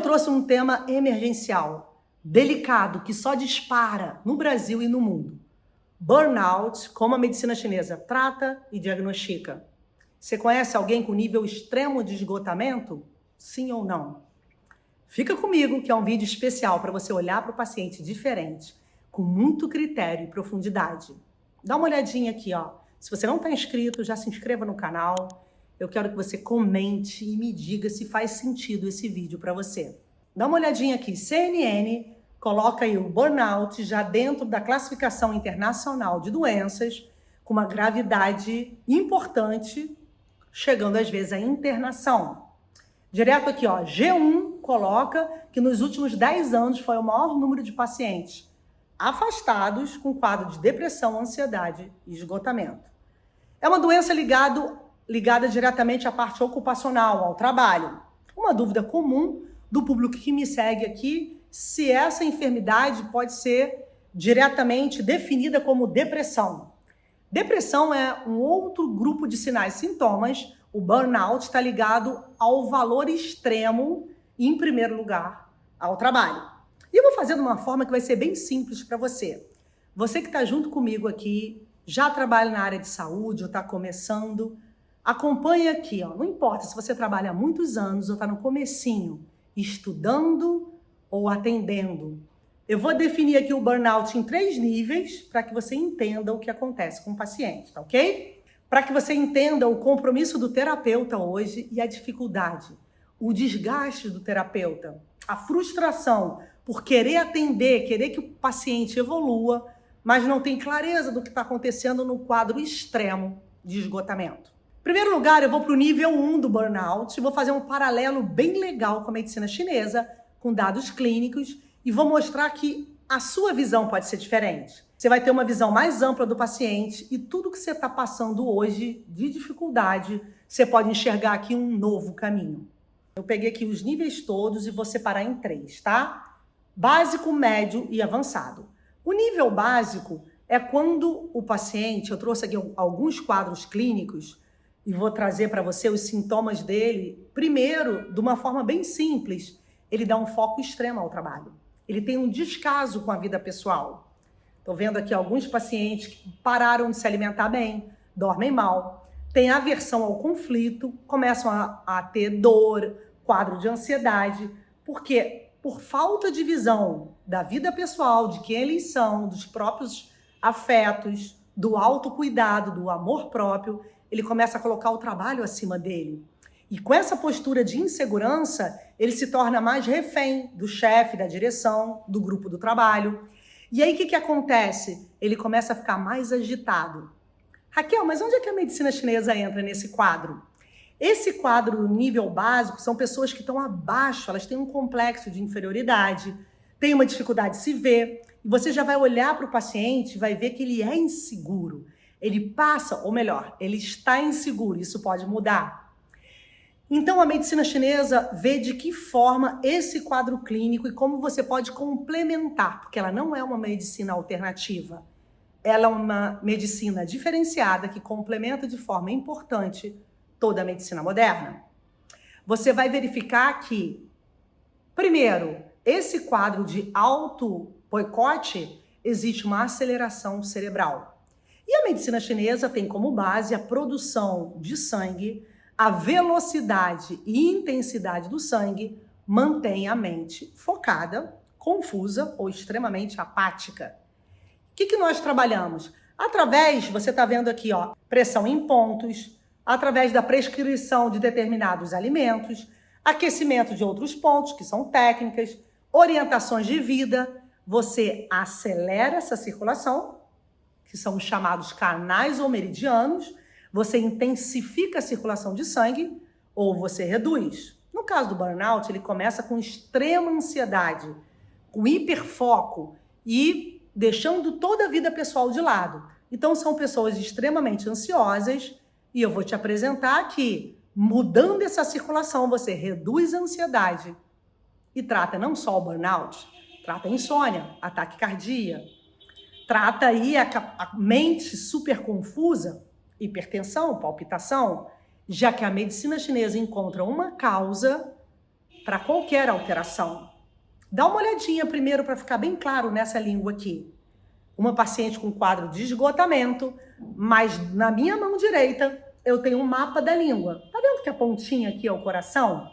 trouxe um tema emergencial, delicado, que só dispara no Brasil e no mundo. Burnout, como a medicina chinesa trata e diagnostica. Você conhece alguém com nível extremo de esgotamento? Sim ou não? Fica comigo, que é um vídeo especial para você olhar para o paciente diferente, com muito critério e profundidade. Dá uma olhadinha aqui, ó. Se você não está inscrito, já se inscreva no canal. Eu quero que você comente e me diga se faz sentido esse vídeo para você. Dá uma olhadinha aqui. CNN coloca aí o burnout já dentro da classificação internacional de doenças, com uma gravidade importante, chegando às vezes à internação. Direto aqui, ó, G1 coloca que nos últimos 10 anos foi o maior número de pacientes afastados com quadro de depressão, ansiedade e esgotamento. É uma doença ligada diretamente à parte ocupacional, ao trabalho. Uma dúvida comum do público que me segue aqui, se essa enfermidade pode ser diretamente definida como depressão. Depressão é um outro grupo de sinais e sintomas. O burnout está ligado ao valor extremo, em primeiro lugar, ao trabalho. E eu vou fazer de uma forma que vai ser bem simples para você. Você que está junto comigo aqui, já trabalha na área de saúde ou está começando, acompanhe aqui, ó. Não importa se você trabalha há muitos anos ou está no comecinho, estudando ou atendendo. Eu vou definir aqui o burnout em 3 níveis para que você entenda o que acontece com o paciente, tá ok? Para que você entenda o compromisso do terapeuta hoje e a dificuldade, o desgaste do terapeuta, a frustração por querer atender, querer que o paciente evolua, mas não tem clareza do que está acontecendo no quadro extremo de esgotamento. Em primeiro lugar, eu vou para o nível 1 do burnout e vou fazer um paralelo bem legal com a medicina chinesa, com dados clínicos, e vou mostrar que a sua visão pode ser diferente. Você vai ter uma visão mais ampla do paciente e tudo que você está passando hoje de dificuldade, você pode enxergar aqui um novo caminho. Eu peguei aqui os níveis todos e vou separar em 3, tá? Básico, médio e avançado. O nível básico é quando o paciente, eu trouxe aqui alguns quadros clínicos e vou trazer para você os sintomas dele. Primeiro, de uma forma bem simples, ele dá um foco extremo ao trabalho. Ele tem um descaso com a vida pessoal. Estou vendo aqui alguns pacientes que pararam de se alimentar bem, dormem mal, têm aversão ao conflito, começam a ter dor, quadro de ansiedade, porque por falta de visão da vida pessoal, de quem eles são, dos próprios afetos, do autocuidado, do amor próprio, ele começa a colocar o trabalho acima dele. E com essa postura de insegurança, ele se torna mais refém do chefe, da direção, do grupo do trabalho. E aí o que acontece? Ele começa a ficar mais agitado. Raquel, mas onde é que a medicina chinesa entra nesse quadro? Esse quadro nível básico são pessoas que estão abaixo, elas têm um complexo de inferioridade, têm uma dificuldade de se ver, e você já vai olhar para o paciente e vai ver que ele é inseguro. Ele passa, ou melhor, ele está inseguro, isso pode mudar. Então a medicina chinesa vê de que forma esse quadro clínico e como você pode complementar, porque ela não é uma medicina alternativa, ela é uma medicina diferenciada que complementa de forma importante toda a medicina moderna. Você vai verificar que, primeiro, esse quadro de auto-boicote, existe uma aceleração cerebral. E a medicina chinesa tem como base a produção de sangue, a velocidade e intensidade do sangue mantém a mente focada, confusa ou extremamente apática. O que nós trabalhamos? Através, você está vendo aqui, ó, pressão em pontos, através da prescrição de determinados alimentos, aquecimento de outros pontos, que são técnicas, orientações de vida, você acelera essa circulação, que são os chamados canais ou meridianos, você intensifica a circulação de sangue ou você reduz. No caso do burnout, ele começa com extrema ansiedade, com hiperfoco e deixando toda a vida pessoal de lado. Então são pessoas extremamente ansiosas. E eu vou te apresentar que, mudando essa circulação, você reduz a ansiedade e trata não só o burnout, trata a insônia, ataque cardíaco, trata aí a mente super confusa, hipertensão, palpitação, já que a medicina chinesa encontra uma causa para qualquer alteração. Dá uma olhadinha primeiro para ficar bem claro nessa língua aqui. Uma paciente com quadro de esgotamento, mas na minha mão direita eu tenho um mapa da língua. Tá vendo que a pontinha aqui é o coração?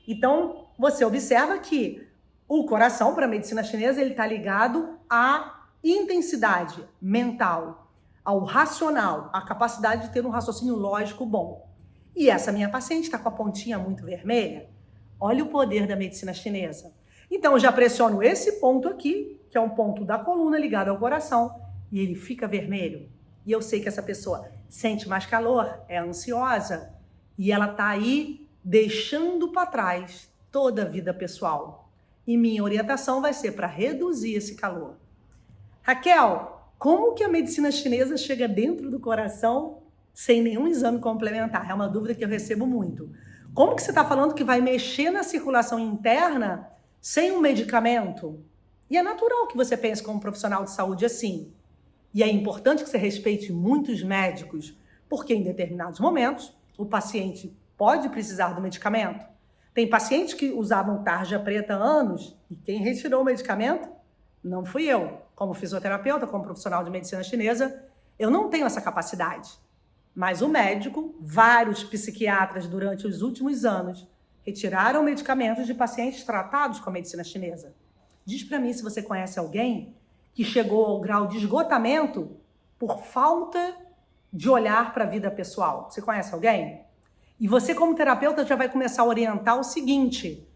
Então, você observa que o coração, para a medicina chinesa, ele está ligado à intensidade mental, ao racional, à capacidade de ter um raciocínio lógico bom. E essa minha paciente está com a pontinha muito vermelha. Olha o poder da medicina chinesa. Então, eu já pressiono esse ponto aqui, que é um ponto da coluna ligado ao coração, e ele fica vermelho. E eu sei que essa pessoa sente mais calor, é ansiosa, e ela está aí deixando para trás toda a vida pessoal. E minha orientação vai ser para reduzir esse calor. Raquel, como que a medicina chinesa chega dentro do coração sem nenhum exame complementar? É uma dúvida que eu recebo muito. Como que você está falando que vai mexer na circulação interna sem um medicamento? E é natural que você pense como profissional de saúde assim. E é importante que você respeite muitos médicos, porque em determinados momentos o paciente pode precisar do medicamento. Tem pacientes que usavam tarja preta há anos e quem retirou o medicamento não fui eu. Como fisioterapeuta, como profissional de medicina chinesa, eu não tenho essa capacidade. Mas o médico, vários psiquiatras durante os últimos anos retiraram medicamentos de pacientes tratados com a medicina chinesa. Diz para mim se você conhece alguém que chegou ao grau de esgotamento por falta de olhar para a vida pessoal. Você conhece alguém? E você, como terapeuta, já vai começar a orientar o seguinte: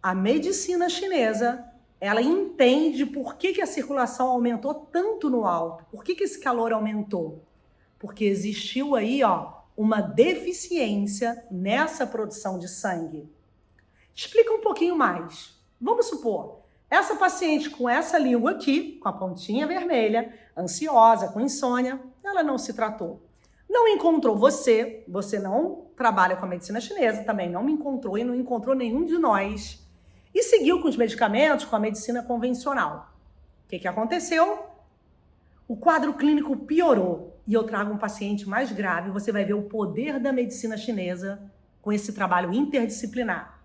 a medicina chinesa, ela entende por que a circulação aumentou tanto no alto, por que esse calor aumentou. Porque existiu aí, uma deficiência nessa produção de sangue. Explica um pouquinho mais. Vamos supor, essa paciente com essa língua aqui, com a pontinha vermelha, ansiosa, com insônia, ela não se tratou. Não encontrou você não trabalha com a medicina chinesa, também não me encontrou e não encontrou nenhum de nós. E seguiu com os medicamentos, com a medicina convencional. O que aconteceu? O quadro clínico piorou. E eu trago um paciente mais grave, você vai ver o poder da medicina chinesa com esse trabalho interdisciplinar.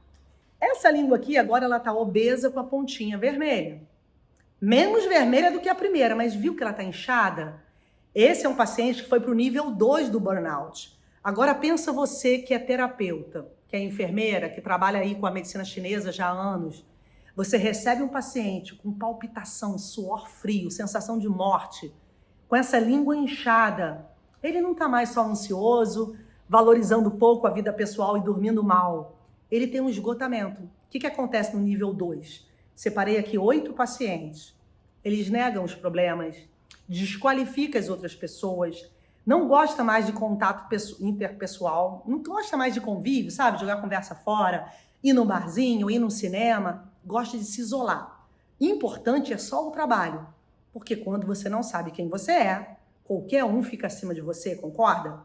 Essa língua aqui, agora ela está obesa com a pontinha vermelha. Menos vermelha do que a primeira, mas viu que ela está inchada? Esse é um paciente que foi para o nível 2 do burnout. Agora pensa você que é terapeuta, que é enfermeira, que trabalha aí com a medicina chinesa já há anos. Você recebe um paciente com palpitação, suor frio, sensação de morte, com essa língua inchada. Ele não está mais só ansioso, valorizando pouco a vida pessoal e dormindo mal. Ele tem um esgotamento. O que acontece no nível 2? Separei aqui 8 pacientes. Eles negam os problemas, desqualificam as outras pessoas, não gosta mais de contato interpessoal, não gosta mais de convívio, sabe? Jogar conversa fora, ir no barzinho, ir no cinema, gosta de se isolar. Importante é só o trabalho, porque quando você não sabe quem você é, qualquer um fica acima de você, concorda?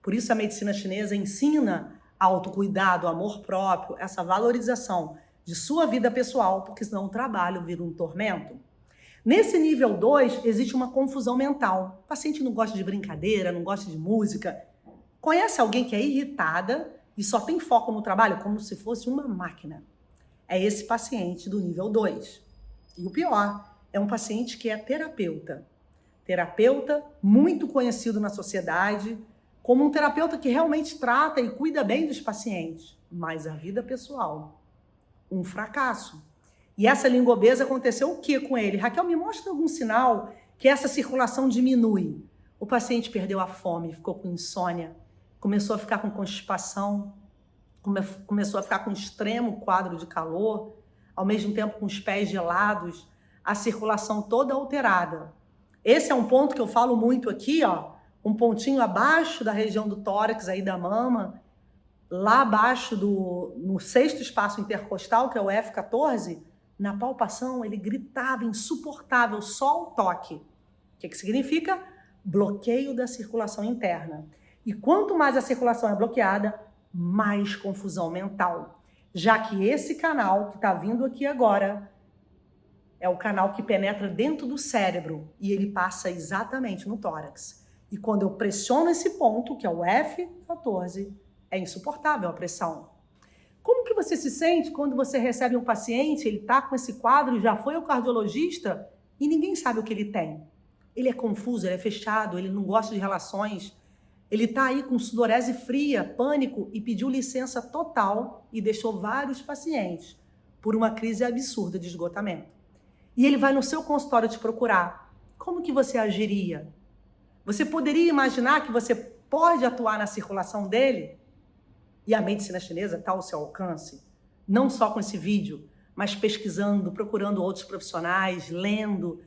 Por isso a medicina chinesa ensina autocuidado, amor próprio, essa valorização de sua vida pessoal, porque senão o trabalho vira um tormento. Nesse nível 2, existe uma confusão mental. O paciente não gosta de brincadeira, não gosta de música. Conhece alguém que é irritada e só tem foco no trabalho, como se fosse uma máquina? É esse paciente do nível 2. E o pior, é um paciente que é terapeuta. Terapeuta muito conhecido na sociedade, como um terapeuta que realmente trata e cuida bem dos pacientes. Mas a vida pessoal, um fracasso. E essa língua obesa aconteceu o que com ele? Raquel, me mostra algum sinal que essa circulação diminui. O paciente perdeu a fome, ficou com insônia, começou a ficar com constipação, começou a ficar com extremo quadro de calor, ao mesmo tempo com os pés gelados, a circulação toda alterada. Esse é um ponto que eu falo muito aqui, um pontinho abaixo da região do tórax, aí da mama, lá abaixo no 6º espaço intercostal, que é o F14, na palpação ele gritava insuportável, só o toque. O que significa? Bloqueio da circulação interna. E quanto mais a circulação é bloqueada, mais confusão mental. Já que esse canal que está vindo aqui agora é o canal que penetra dentro do cérebro e ele passa exatamente no tórax. E quando eu pressiono esse ponto, que é o F14, é insuportável a pressão. Como que você se sente quando você recebe um paciente, ele está com esse quadro, já foi ao cardiologista e ninguém sabe o que ele tem? Ele é confuso, ele é fechado, ele não gosta de relações, ele está aí com sudorese fria, pânico e pediu licença total e deixou vários pacientes por uma crise absurda de esgotamento. E ele vai no seu consultório te procurar. Como que você agiria? Você poderia imaginar que você pode atuar na circulação dele? E a medicina chinesa está ao seu alcance, não só com esse vídeo, mas pesquisando, procurando outros profissionais, lendo,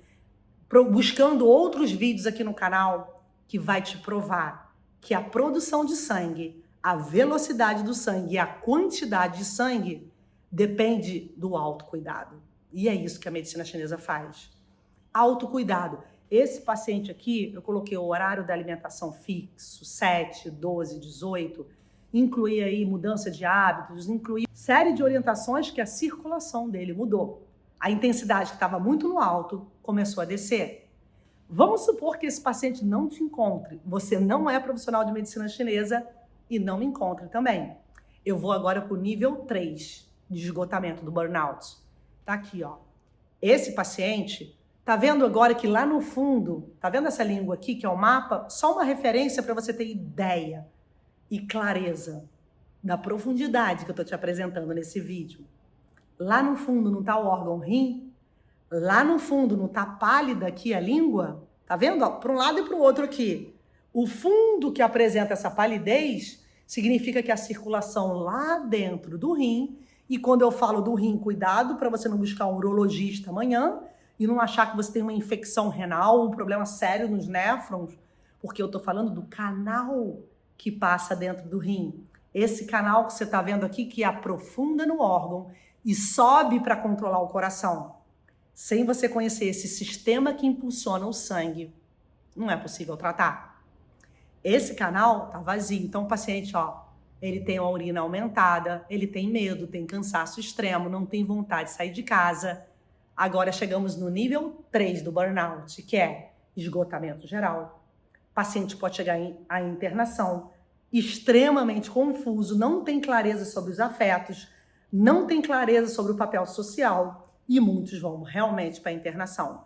buscando outros vídeos aqui no canal que vai te provar que a produção de sangue, a velocidade do sangue e a quantidade de sangue depende do autocuidado. E é isso que a medicina chinesa faz. Autocuidado. Esse paciente aqui, eu coloquei o horário da alimentação fixo, 7, 12, 18, incluí aí mudança de hábitos, incluí série de orientações que a circulação dele mudou. A intensidade que estava muito no alto começou a descer. Vamos supor que esse paciente não te encontre. Você não é profissional de medicina chinesa e não me encontre também. Eu vou agora para o nível 3 de esgotamento do burnout. Tá aqui, ó. Esse paciente, tá vendo agora que lá no fundo, tá vendo essa língua aqui, que é o mapa? Só uma referência para você ter ideia e clareza da profundidade que eu tô te apresentando nesse vídeo. Lá no fundo não tá o órgão rim? Lá no fundo não tá pálida aqui a língua? Tá vendo? Para um lado e para o outro aqui. O fundo que apresenta essa palidez significa que a circulação lá dentro do rim, e quando eu falo do rim, cuidado para você não buscar um urologista amanhã e não achar que você tem uma infecção renal, um problema sério nos néfrons, porque eu tô falando do canal que passa dentro do rim. Esse canal que você tá vendo aqui que aprofunda no órgão e sobe para controlar o coração. Sem você conhecer esse sistema que impulsiona o sangue, não é possível tratar. Esse canal tá vazio, então o paciente, ó, ele tem a urina aumentada, ele tem medo, tem cansaço extremo, não tem vontade de sair de casa. Agora chegamos no nível 3 do burnout, que é esgotamento geral. O paciente pode chegar à internação, extremamente confuso, não tem clareza sobre os afetos, não tem clareza sobre o papel social, e muitos vão realmente para a internação.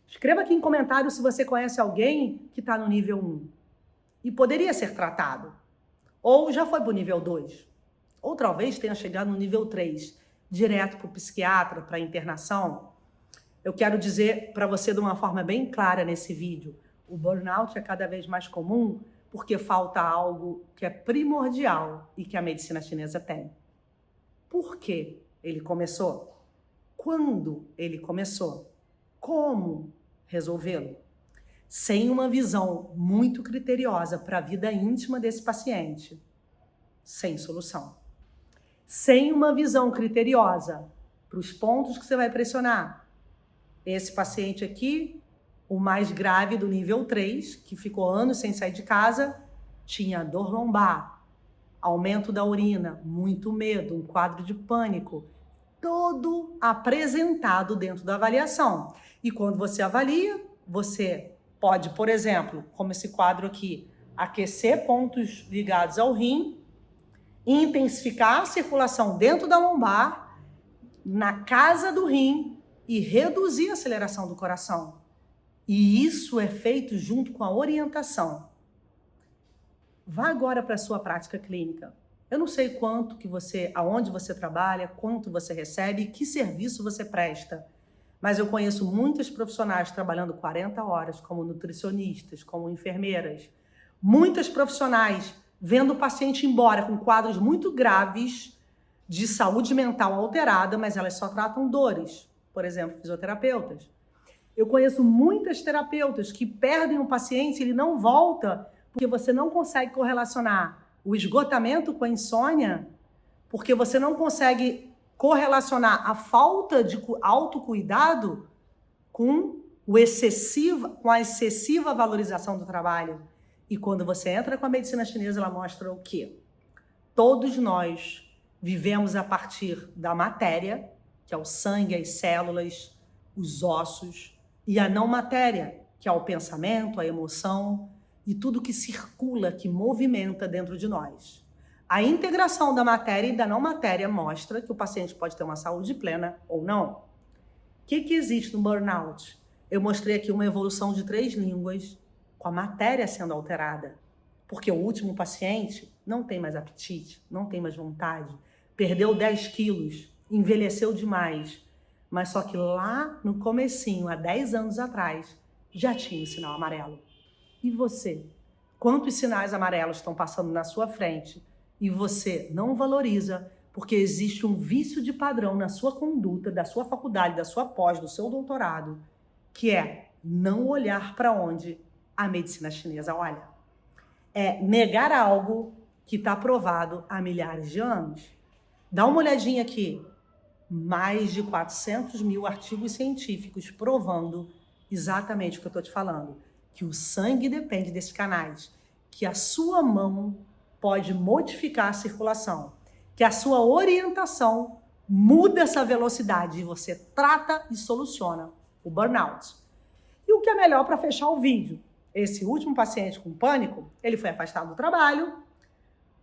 Escreva aqui em comentário se você conhece alguém que está no nível 1 e poderia ser tratado. Ou já foi para o nível 2. Ou talvez tenha chegado no nível 3, direto para o psiquiatra, para a internação. Eu quero dizer para você de uma forma bem clara nesse vídeo, o burnout é cada vez mais comum porque falta algo que é primordial e que a medicina chinesa tem. Por que ele começou? Quando ele começou? Como resolvê-lo? Sem uma visão muito criteriosa para a vida íntima desse paciente, sem solução. Sem uma visão criteriosa para os pontos que você vai pressionar. Esse paciente aqui, o mais grave do nível 3, que ficou anos sem sair de casa, tinha dor lombar, aumento da urina, muito medo, um quadro de pânico, todo apresentado dentro da avaliação. E quando você avalia, você pode, por exemplo, como esse quadro aqui, aquecer pontos ligados ao rim, intensificar a circulação dentro da lombar, na casa do rim e reduzir a aceleração do coração. E isso é feito junto com a orientação. Vá agora para a sua prática clínica. Eu não sei quanto que você, aonde você trabalha, quanto você recebe, que serviço você presta. Mas eu conheço muitos profissionais trabalhando 40 horas, como nutricionistas, como enfermeiras. Muitas profissionais vendo o paciente embora com quadros muito graves de saúde mental alterada, mas elas só tratam dores. Por exemplo, fisioterapeutas. Eu conheço muitas terapeutas que perdem um paciente e ele não volta porque você não consegue correlacionar o esgotamento com a insônia, porque você não consegue correlacionar a falta de autocuidado com a excessiva valorização do trabalho. E quando você entra com a medicina chinesa, ela mostra o quê? Todos nós vivemos a partir da matéria, que é o sangue, as células, os ossos, e a não matéria, que é o pensamento, a emoção e tudo que circula, que movimenta dentro de nós. A integração da matéria e da não matéria mostra que o paciente pode ter uma saúde plena ou não. O que existe no burnout? Eu mostrei aqui uma evolução de 3 línguas com a matéria sendo alterada. Porque o último paciente não tem mais apetite, não tem mais vontade, perdeu 10 quilos, envelheceu demais. Mas só que lá no comecinho, há 10 anos atrás, já tinha o sinal amarelo. E você? Quantos sinais amarelos estão passando na sua frente e você não valoriza porque existe um vício de padrão na sua conduta, da sua faculdade, da sua pós, do seu doutorado, que é não olhar para onde a medicina chinesa olha. É negar algo que está provado há milhares de anos. Dá uma olhadinha aqui. Mais de 400 mil artigos científicos provando exatamente o que eu estou te falando. Que o sangue depende desses canais. Que a sua mão pode modificar a circulação. Que a sua orientação muda essa velocidade e você trata e soluciona o burnout. E o que é melhor para fechar o vídeo? Esse último paciente com pânico, ele foi afastado do trabalho,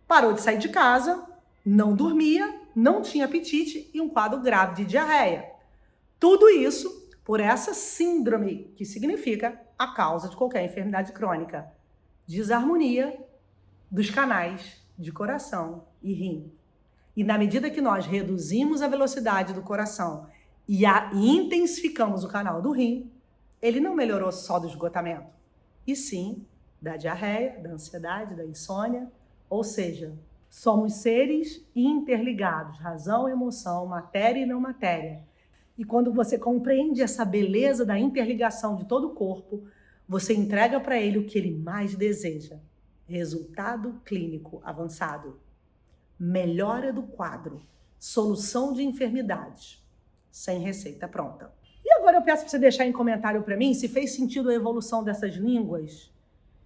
parou de sair de casa, não dormia, não tinha apetite e um quadro grave de diarreia. Tudo isso por essa síndrome, que significa a causa de qualquer enfermidade crônica. Desarmonia dos canais de coração e rim. E na medida que nós reduzimos a velocidade do coração e intensificamos o canal do rim, ele não melhorou só do esgotamento, e sim da diarreia, da ansiedade, da insônia. Ou seja, somos seres interligados, razão, emoção, matéria e não matéria. E quando você compreende essa beleza da interligação de todo o corpo, você entrega para ele o que ele mais deseja. Resultado clínico avançado. Melhora do quadro. Solução de enfermidades. Sem receita pronta. E agora eu peço para você deixar em comentário para mim se fez sentido a evolução dessas línguas.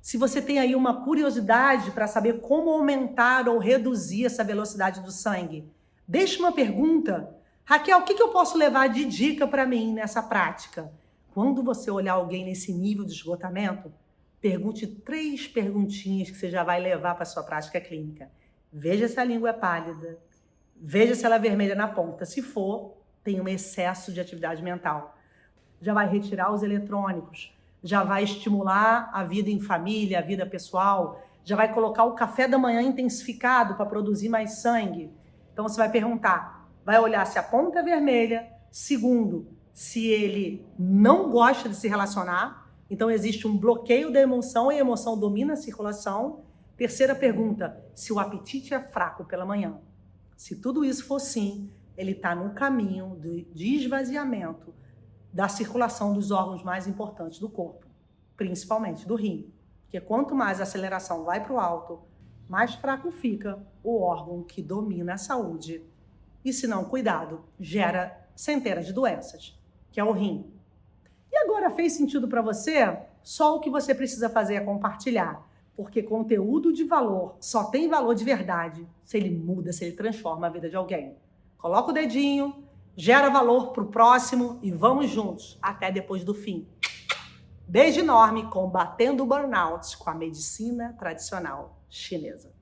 Se você tem aí uma curiosidade para saber como aumentar ou reduzir essa velocidade do sangue. Deixa uma pergunta. Raquel, o que eu posso levar de dica para mim nessa prática? Quando você olhar alguém nesse nível de esgotamento, pergunte 3 perguntinhas que você já vai levar para a sua prática clínica. Veja se a língua é pálida. Veja se ela é vermelha na ponta. Se for, tem um excesso de atividade mental. Já vai retirar os eletrônicos. Já vai estimular a vida em família, a vida pessoal. Já vai colocar o café da manhã intensificado para produzir mais sangue. Então você vai perguntar, vai olhar se a ponta é vermelha. Segundo, se ele não gosta de se relacionar. Então existe um bloqueio da emoção e a emoção domina a circulação. Terceira pergunta, se o apetite é fraco pela manhã. Se tudo isso for sim, ele está no caminho de esvaziamento da circulação dos órgãos mais importantes do corpo, principalmente do rim. Porque quanto mais a aceleração vai para o alto, mais fraco fica o órgão que domina a saúde. E se não cuidado, gera centenas de doenças, que é o rim. E agora fez sentido para você? Só o que você precisa fazer é compartilhar. Porque conteúdo de valor só tem valor de verdade se ele muda, se ele transforma a vida de alguém. Coloca o dedinho, gera valor para o próximo e vamos juntos até depois do fim. Beijo enorme, combatendo o burnout com a medicina tradicional chinesa.